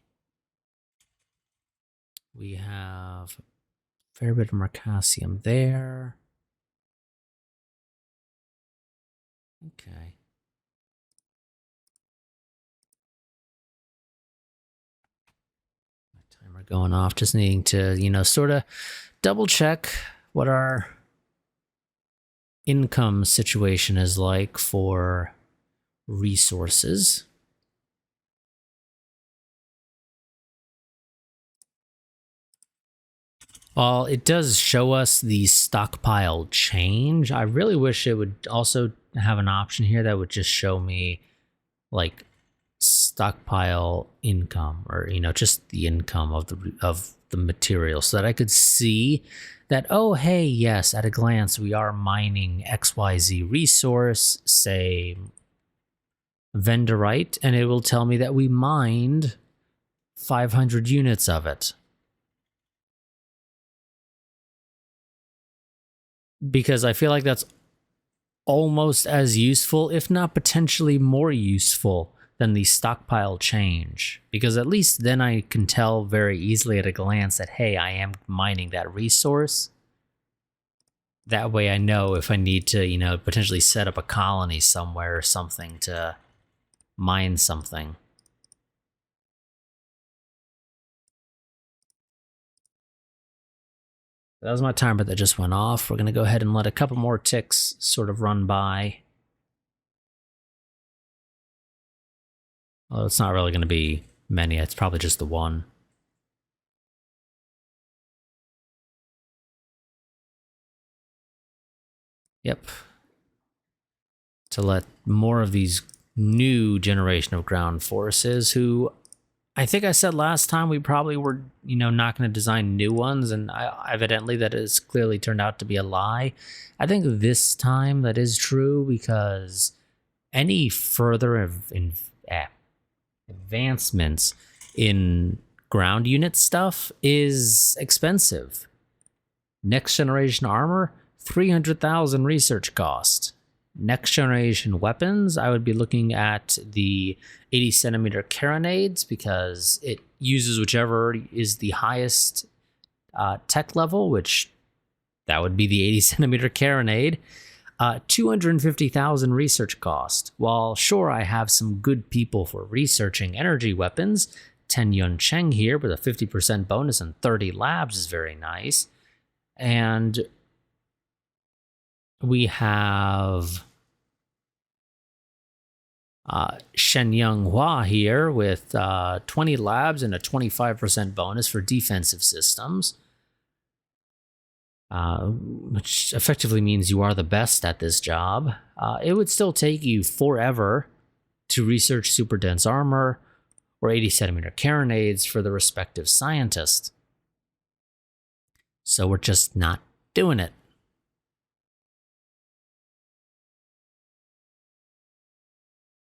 We have a fair bit of Mercasium there. Okay. Timer going off, just needing to, sort of double check what our income situation is like for resources. While it does show us the stockpile change, I really wish it would also have an option here that would just show me like stockpile income, or just the income of the material, so that I could see that, oh hey, yes, at a glance we are mining XYZ resource, say Vendorite, and it will tell me that we mined 500 units of it. Because I feel like that's almost as useful, if not potentially more useful, than the stockpile change. Because at least then I can tell very easily at a glance that, hey, I am mining that resource. That way I know if I need to, potentially set up a colony somewhere or something to mine something. That was my timer that just went off. We're going to go ahead and let a couple more ticks sort of run by. Well, it's not really going to be many. It's probably just the one. Yep. To let more of these new generation of ground forces, who I think I said last time we probably were, not going to design new ones, and evidently that has clearly turned out to be a lie. I think this time that is true, because any further advancements in ground unit stuff is expensive. Next generation armor, 300,000 research cost. Next generation weapons, I would be looking at the 80 centimeter carronades, because it uses whichever is the highest tech level, which that would be the 80 centimeter carronade. 250,000 research cost. While sure, I have some good people for researching energy weapons. 10 Yun Cheng here with a 50% bonus and 30 labs is very nice. And we have Shenyang Hua here with 20 labs and a 25% bonus for defensive systems. Which effectively means you are the best at this job. It would still take you forever to research super dense armor or 80 centimeter carronades for the respective scientist. So we're just not doing it.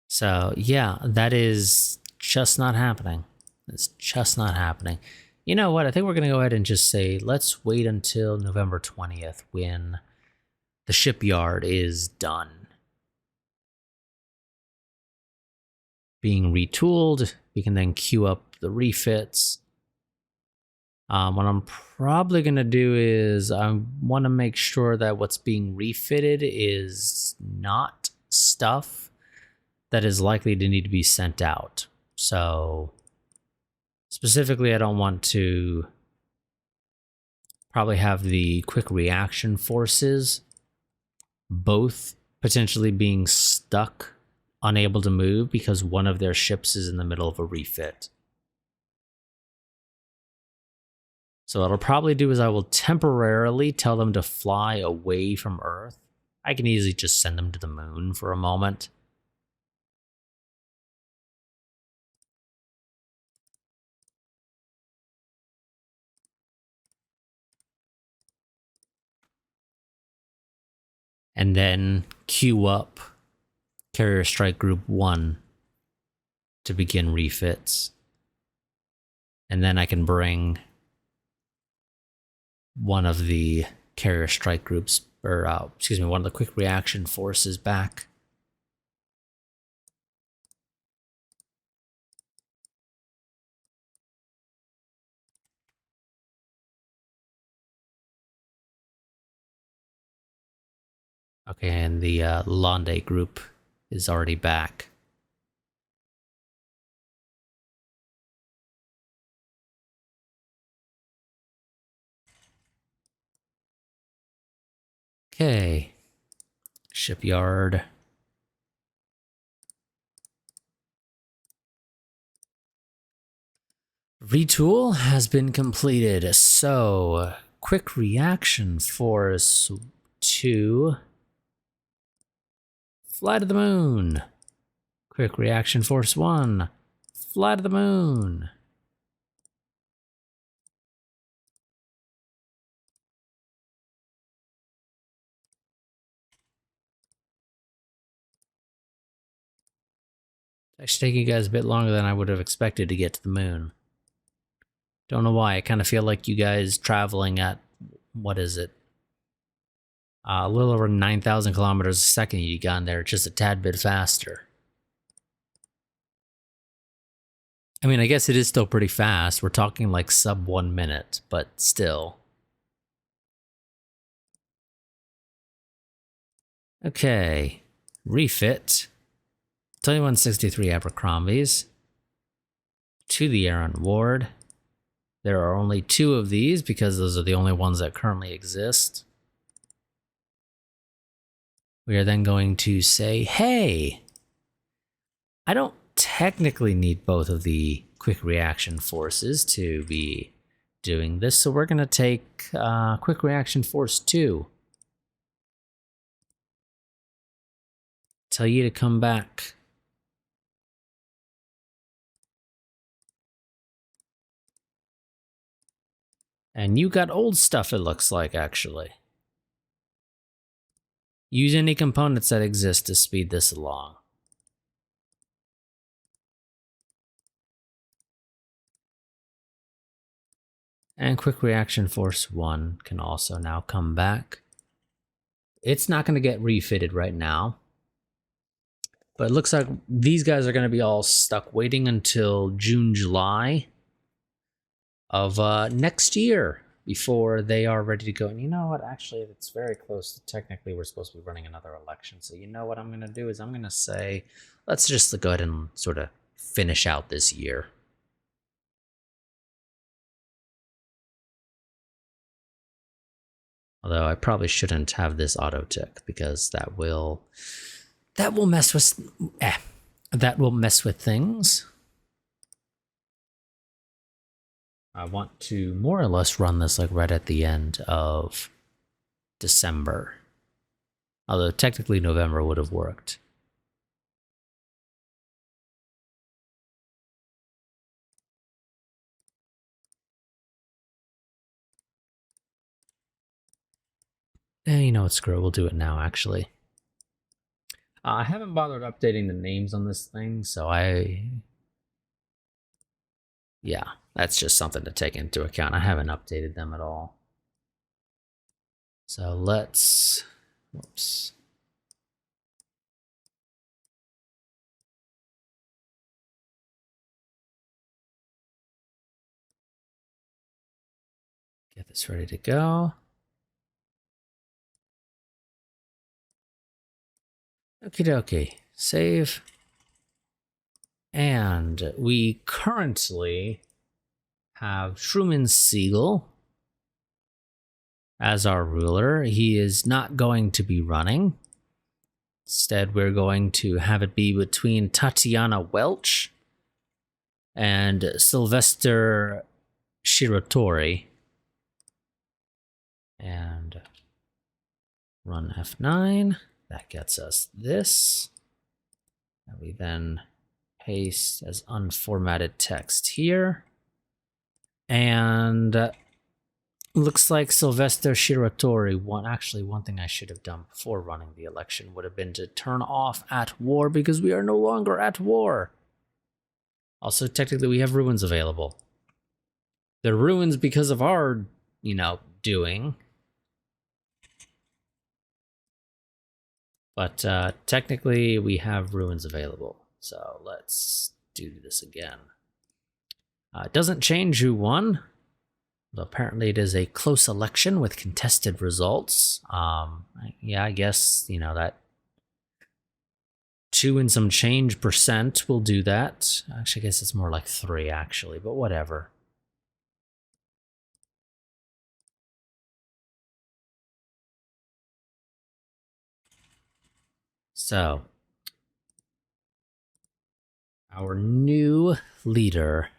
So yeah, that is just not happening. It's just not happening. You know what? I think we're going to go ahead and just say, let's wait until November 20th when the shipyard is done being retooled. We can then queue up the refits. What I'm probably going to do is I want to make sure that what's being refitted is not stuff that is likely to need to be sent out. So specifically, I don't want to probably have the quick reaction forces both potentially being stuck, unable to move because one of their ships is in the middle of a refit. So what I'll probably do is I will temporarily tell them to fly away from Earth. I can easily just send them to the moon for a moment. And then queue up Carrier Strike Group 1 to begin refits. And then I can bring one of the Carrier Strike Groups, or one of the Quick Reaction Forces back. Okay, and the Londe group is already back. Okay. Shipyard. Retool has been completed. So, quick reaction force 2. Fly to the moon. Quick reaction force 1. Fly to the moon. Actually taking you guys a bit longer than I would have expected to get to the moon. Don't know why. I kind of feel like you guys traveling at, what is it? A little over 9,000 kilometers a second you got in there, just a tad bit faster. I mean, I guess it is still pretty fast. We're talking like sub 1 minute, but still. Okay. Refit. 2163 Abercrombies. To the Aaron Ward. There are only 2 of these because those are the only ones that currently exist. We are then going to say, hey, I don't technically need both of the quick reaction forces to be doing this, so we're going to take quick reaction force 2. Tell you to come back. And you got old stuff, it looks like, actually. Use any components that exist to speed this along. And quick reaction force 1 can also now come back. It's not going to get refitted right now. But it looks like these guys are going to be all stuck waiting until June, July of next year before they are ready to go. And you know what? Actually, it's very close to technically we're supposed to be running another election. So you know what I'm going to do is I'm going to say, let's just go ahead and sort of finish out this year. Although I probably shouldn't have this auto tick because that will mess with things. I want to more or less run this like right at the end of December. Although technically November would have worked. You know what, screw it, we'll do it now actually. I haven't bothered updating the names on this thing, so yeah, that's just something to take into account. I haven't updated them at all. So let's, whoops. Get this ready to go. Okie dokie, save. And we currently have Truman Siegel as our ruler. He is not going to be running. Instead, we're going to have it be between Tatiana Welch and Sylvester Shiratori. And run F9. That gets us this. And we then paste as unformatted text here. And looks like Sylvester Shiratori won. Actually, one thing I should have done before running the election would have been to turn off at war because we are no longer at war. Also, technically, we have ruins available. They're ruins because of our, doing. But technically, we have ruins available. So let's do this again. It doesn't change who won. Apparently it is a close election with contested results. Yeah, I guess, that 2 and some change percent will do that. Actually, I guess it's more like 3, actually, but whatever. So, our new leader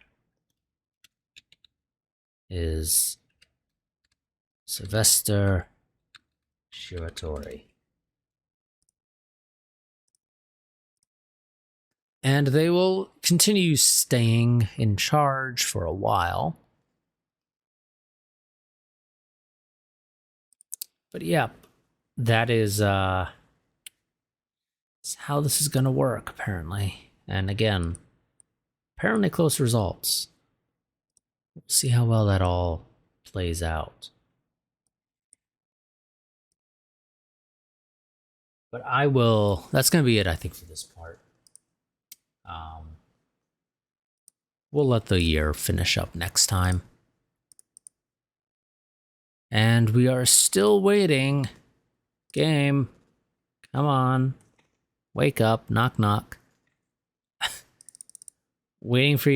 is Sylvester Shiratori. And they will continue staying in charge for a while. But yeah, that is how this is going to work, apparently. And again, apparently close results. We'll see how well that all plays out. But that's going to be it, I think, for this part. We'll let the year finish up next time. And we are still waiting. Game. Come on. Wake up. Knock, knock. Waiting for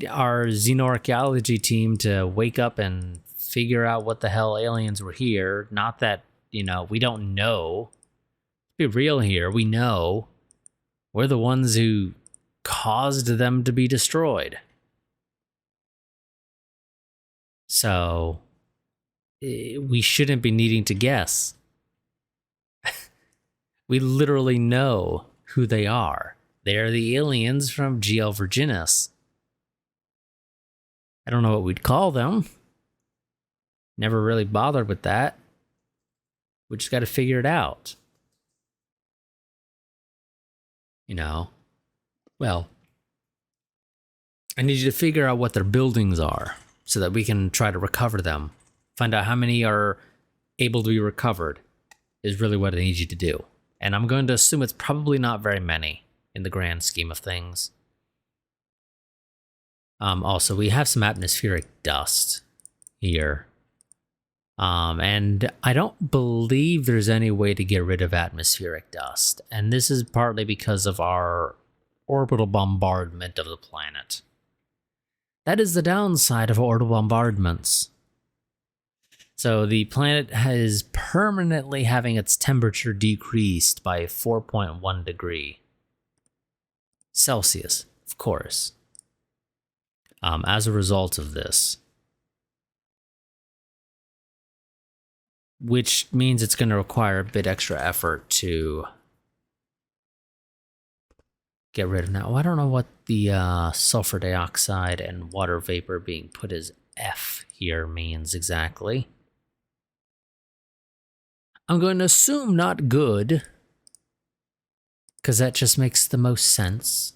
our xenoarchaeology team to wake up and figure out what the hell aliens were here. Not that, we don't know. Be real here. We know. We're the ones who caused them to be destroyed. So, we shouldn't be needing to guess. We literally know who they are. They're the aliens from GL Virginis. I don't know what we'd call them. Never really bothered with that. We just got to figure it out. Well, I need you to figure out what their buildings are so that we can try to recover them. Find out how many are able to be recovered is really what I need you to do. And I'm going to assume it's probably not very many in the grand scheme of things. Also, we have some atmospheric dust here. And I don't believe there's any way to get rid of atmospheric dust. And this is partly because of our orbital bombardment of the planet. That is the downside of orbital bombardments. So the planet is permanently having its temperature decreased by 4.1 degree Celsius, of course, as a result of this. Which means it's going to require a bit extra effort to get rid of now. I don't know what the sulfur dioxide and water vapor being put as F here means exactly. I'm going to assume not good, because that just makes the most sense.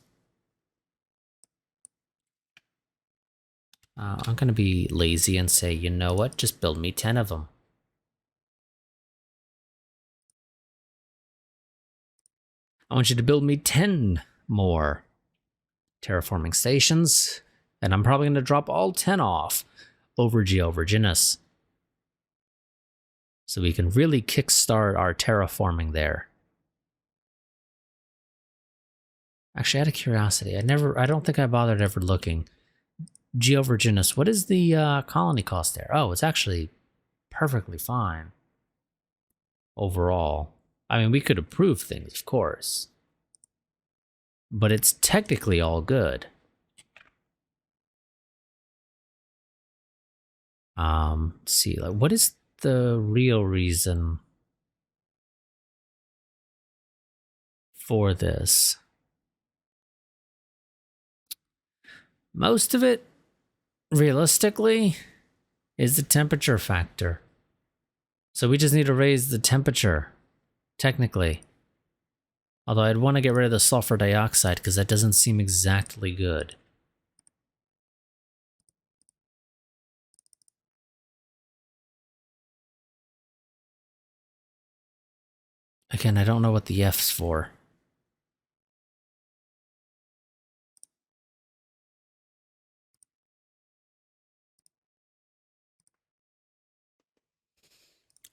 I'm going to be lazy and say, you know what, just build me 10 of them. I want you to build me 10 more terraforming stations, and I'm probably going to drop all 10 off over GL Virginis. So we can really kickstart our terraforming there. Actually, out of curiosity, I don't think I bothered ever looking. GL Virginis, what is the colony cost there? Oh, it's actually perfectly fine overall. I mean, we could improve things, of course, but it's technically all good. Let's see, like, what is the real reason for this? Most of it, realistically, is the temperature factor. So we just need to raise the temperature, technically. Although I'd want to get rid of the sulfur dioxide because that doesn't seem exactly good. Again, I don't know what the F's for.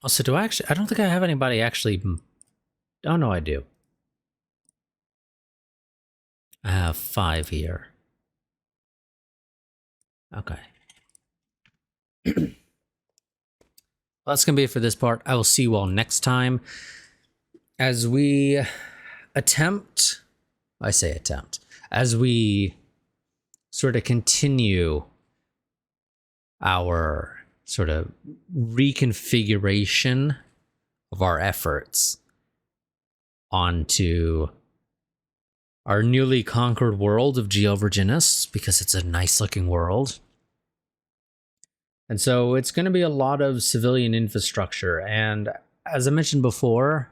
Also, do I actually? I don't think I have anybody actually. Oh no, I do. I have 5 here. Okay. Well, that's gonna be it for this part. I will see you all next time as we attempt. I say attempt as we sort of continue our sort of reconfiguration of our efforts onto our newly conquered world of Geovirginus, because it's a nice looking world. And so it's going to be a lot of civilian infrastructure. And as I mentioned before,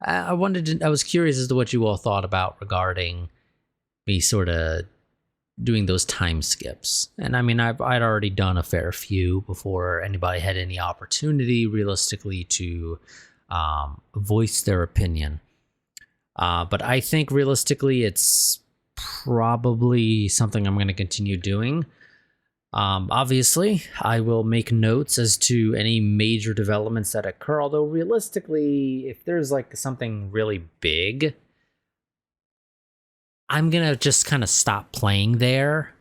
I was curious as to what you all thought about regarding me sort of doing those time skips. And I mean, I'd already done a fair few before anybody had any opportunity realistically to voice their opinion. But I think realistically, it's probably something I'm going to continue doing. Obviously, I will make notes as to any major developments that occur, although realistically, if there's like something really big, I'm going to just kind of stop playing there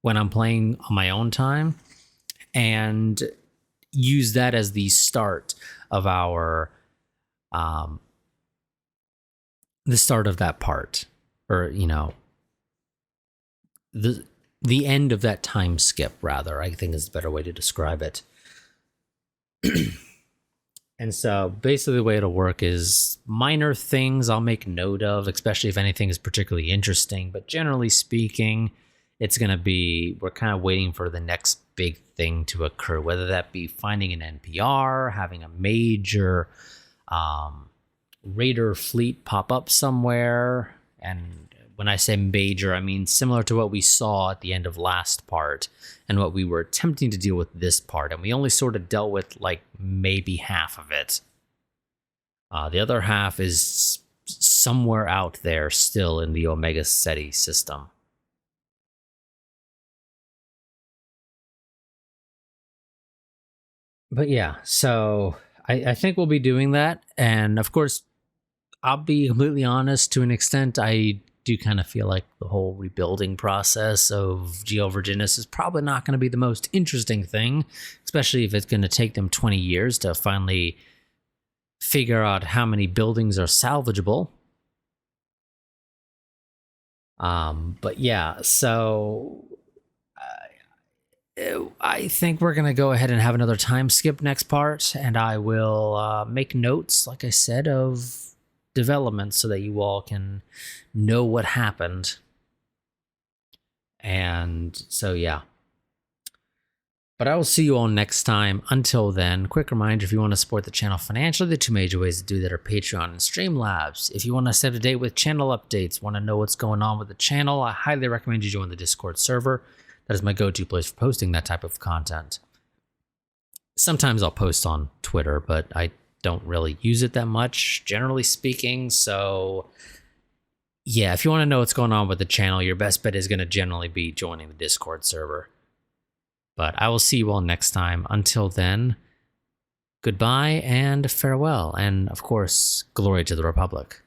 when I'm playing on my own time and use that as the start of our the start of that part, or the end of that time skip, rather, I think is a better way to describe it. And so basically the way it'll work is minor things I'll make note of, especially if anything is particularly interesting. But generally speaking, it's going to be, we're kind of waiting for the next big thing to occur, whether that be finding an NPR, having a major raider fleet pop up somewhere. And when I say major, I mean similar to what we saw at the end of last part and what we were attempting to deal with this part. And we only sort of dealt with like maybe half of it. The other half is somewhere out there still in the Omega Ceti system. But yeah, so I think we'll be doing that. And of course, I'll be completely honest, to an extent, I do kind of feel like the whole rebuilding process of Geovirginus is probably not going to be the most interesting thing, especially if it's going to take them 20 years to finally figure out how many buildings are salvageable. But yeah, so I think we're going to go ahead and have another time skip next part, and I will make notes, like I said, of development so that you all can know what happened. And so yeah, but I will see you all next time. Until then, quick reminder, if you want to support the channel financially, the two major ways to do that are Patreon and Streamlabs. If you want to stay up to date with channel updates, want to know what's going on with the channel, I highly recommend you join the Discord server. That is my go-to place for posting that type of content. Sometimes I'll post on Twitter, but I don't really use it that much, generally speaking. So yeah, if you want to know what's going on with the channel, your best bet is going to generally be joining the Discord server. But I will see you all next time. Until then, goodbye and farewell. And of course, glory to the Republic.